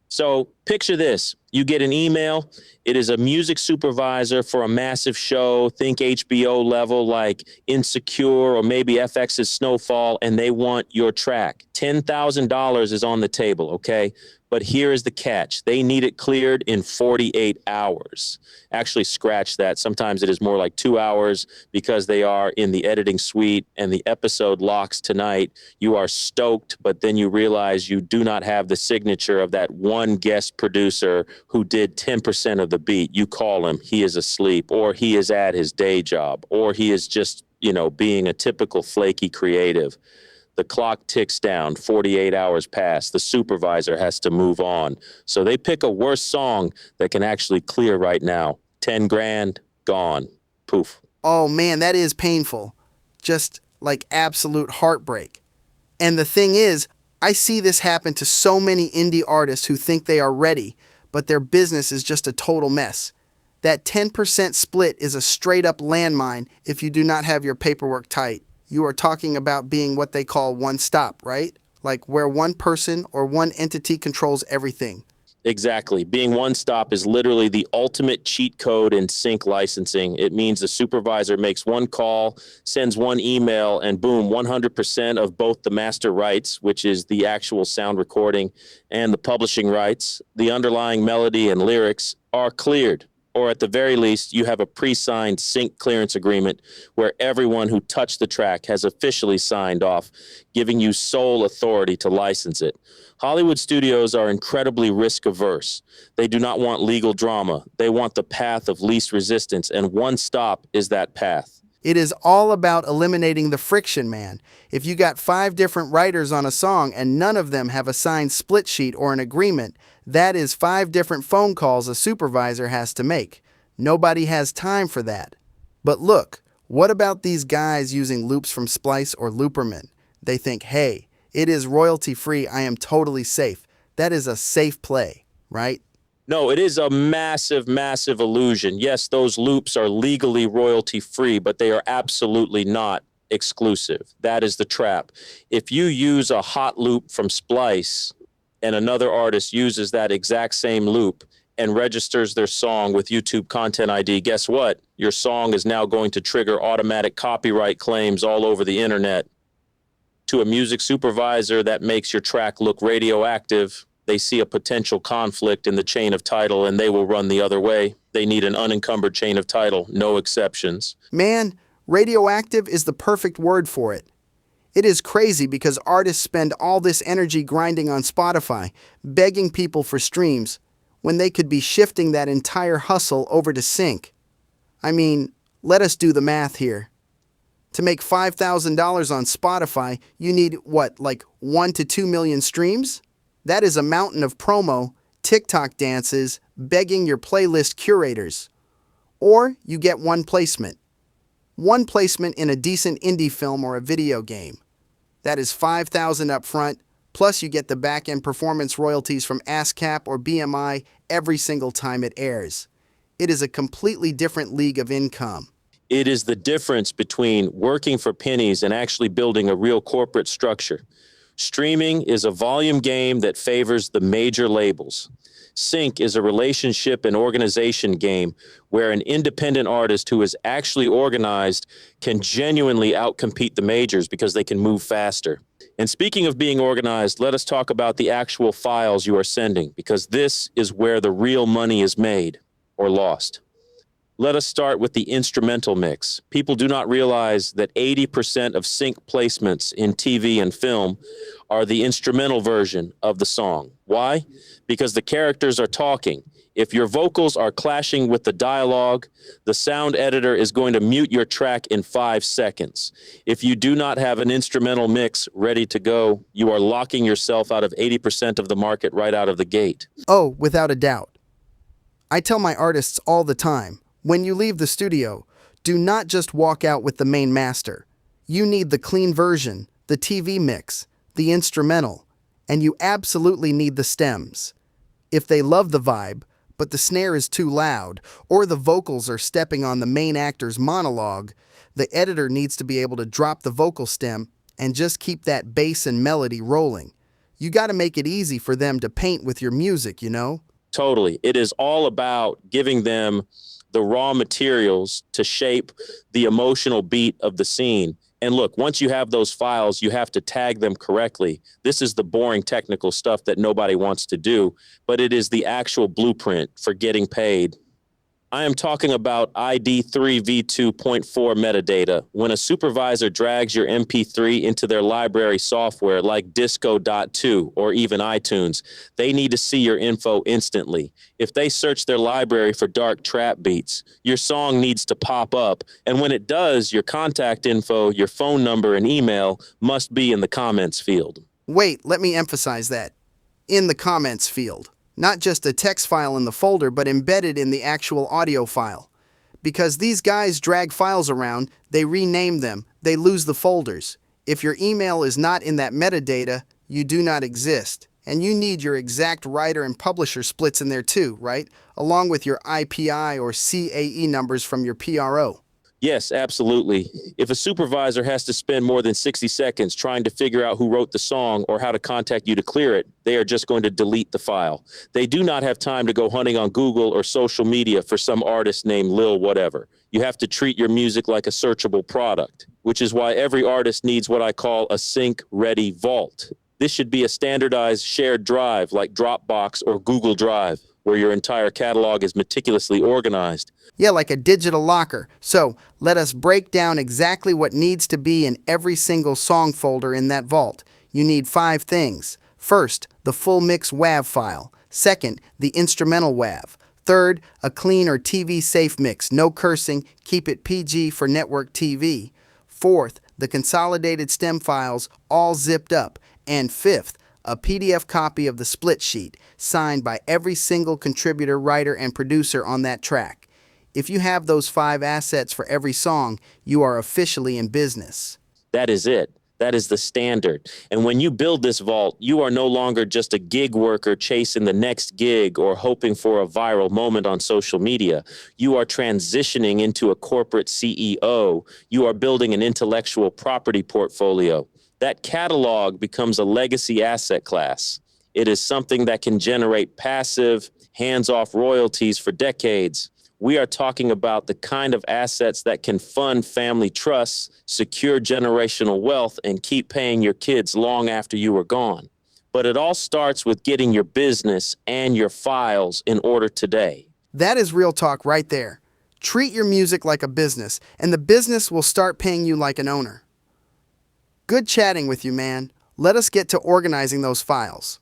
So picture this. You get an email. It is a music supervisor for a massive show. Think HBO level, like Insecure or maybe FX's Snowfall, and they want your track. $10,000 is on the table, okay? But here is the catch. They need it cleared in 48 hours. Actually, scratch that. Sometimes it is more like 2 hours because they are in the editing suite and the episode locks tonight. You are stoked, but then you realize you do not have the signature of that one guest producer who did 10% of the beat. You call him, he is asleep, or he is at his day job, or he is just, being a typical flaky creative. The clock ticks down, 48 hours pass. The supervisor has to move on. So they pick a worse song that can actually clear right now. 10 grand, gone. Poof. Oh man, that is painful. Just like absolute heartbreak. And the thing is, I see this happen to so many indie artists who think they are ready, but their business is just a total mess. That 10% split is a straight up landmine if you do not have your paperwork tight. You are talking about being what they call one stop, right? Like where one person or one entity controls everything. Exactly. Being one stop is literally the ultimate cheat code in sync licensing. It means the supervisor makes one call, sends one email, and boom, 100% of both the master rights, which is the actual sound recording, and the publishing rights, the underlying melody and lyrics, are cleared. Or at the very least, you have a pre-signed sync clearance agreement where everyone who touched the track has officially signed off, giving you sole authority to license it. Hollywood studios are incredibly risk-averse. They do not want legal drama. They want the path of least resistance, and One Stop is that path. It is all about eliminating the friction, man. If you got 5 different writers on a song and none of them have a signed split sheet or an agreement, that is 5 different phone calls a supervisor has to make. Nobody has time for that. But look, what about these guys using loops from Splice or Looperman? They think, hey, it is royalty free, I am totally safe. That is a safe play, right? No, it is a massive, massive illusion. Yes, those loops are legally royalty free, but they are absolutely not exclusive. That is the trap. If you use a hot loop from Splice and another artist uses that exact same loop and registers their song with YouTube Content ID, guess what? Your song is now going to trigger automatic copyright claims all over the internet. To a music supervisor, that makes your track look radioactive. They see a potential conflict in the chain of title and they will run the other way. They need an unencumbered chain of title, no exceptions. Man, radioactive is the perfect word for it. It is crazy because artists spend all this energy grinding on Spotify, begging people for streams, when they could be shifting that entire hustle over to sync. I mean, let us do the math here. To make $5,000 on Spotify, you need what, like 1 to 2 million streams? That is a mountain of promo, TikTok dances, begging your playlist curators. Or you get one placement. One placement in a decent indie film or a video game. That is $5,000 up front, plus you get the back-end performance royalties from ASCAP or BMI every single time it airs. It is a completely different league of income. It is the difference between working for pennies and actually building a real corporate structure. Streaming is a volume game that favors the major labels. Sync is a relationship and organization game where an independent artist who is actually organized can genuinely outcompete the majors because they can move faster. And speaking of being organized, let us talk about the actual files you are sending, because this is where the real money is made or lost. Let us start with the instrumental mix. People do not realize that 80% of sync placements in TV and film are the instrumental version of the song. Why? Because the characters are talking. If your vocals are clashing with the dialogue, the sound editor is going to mute your track in 5 seconds. If you do not have an instrumental mix ready to go, you are locking yourself out of 80% of the market right out of the gate. Oh, without a doubt. I tell my artists all the time, when you leave the studio, do not just walk out with the main master. You need the clean version, the TV mix, the instrumental, and you absolutely need the stems. If they love the vibe, but the snare is too loud, or the vocals are stepping on the main actor's monologue, the editor needs to be able to drop the vocal stem and just keep that bass and melody rolling. You got to make it easy for them to paint with your music, you know? Totally. It is all about giving them the raw materials to shape the emotional beat of the scene. And look, once you have those files, you have to tag them correctly. This is the boring technical stuff that nobody wants to do, but it is the actual blueprint for getting paid. I am talking about ID3v2.4 metadata. When a supervisor drags your MP3 into their library software like Disco.2 or even iTunes, they need to see your info instantly. If they search their library for dark trap beats, your song needs to pop up. And when it does, your contact info, your phone number, and email must be in the comments field. Wait, let me emphasize that. In the comments field. Not just a text file in the folder, but embedded in the actual audio file. Because these guys drag files around, they rename them, they lose the folders. If your email is not in that metadata, you do not exist. And you need your exact writer and publisher splits in there too, right? Along with your IPI or CAE numbers from your PRO. Yes, absolutely. If a supervisor has to spend more than 60 seconds trying to figure out who wrote the song or how to contact you to clear it, they are just going to delete the file. They do not have time to go hunting on Google or social media for some artist named Lil whatever. You have to treat your music like a searchable product, which is why every artist needs what I call a sync-ready vault. This should be a standardized shared drive like Dropbox or Google Drive, where your entire catalog is meticulously organized. Yeah, like a digital locker. So, let us break down exactly what needs to be in every single song folder in that vault. You need 5 things. First, the full mix WAV file. Second, the instrumental WAV. Third, a clean or TV safe mix, no cursing, keep it PG for network TV. Fourth, the consolidated stem files, all zipped up. And fifth, a PDF copy of the split sheet, signed by every single contributor, writer, and producer on that track. If you have those 5 assets for every song, you are officially in business. That is it. That is the standard. And when you build this vault, you are no longer just a gig worker chasing the next gig or hoping for a viral moment on social media. You are transitioning into a corporate CEO. You are building an intellectual property portfolio. That catalog becomes a legacy asset class. It is something that can generate passive, hands-off royalties for decades. We are talking about the kind of assets that can fund family trusts, secure generational wealth, and keep paying your kids long after you are gone. But it all starts with getting your business and your files in order today. That is real talk right there. Treat your music like a business, and the business will start paying you like an owner. Good chatting with you, man. Let us get to organizing those files.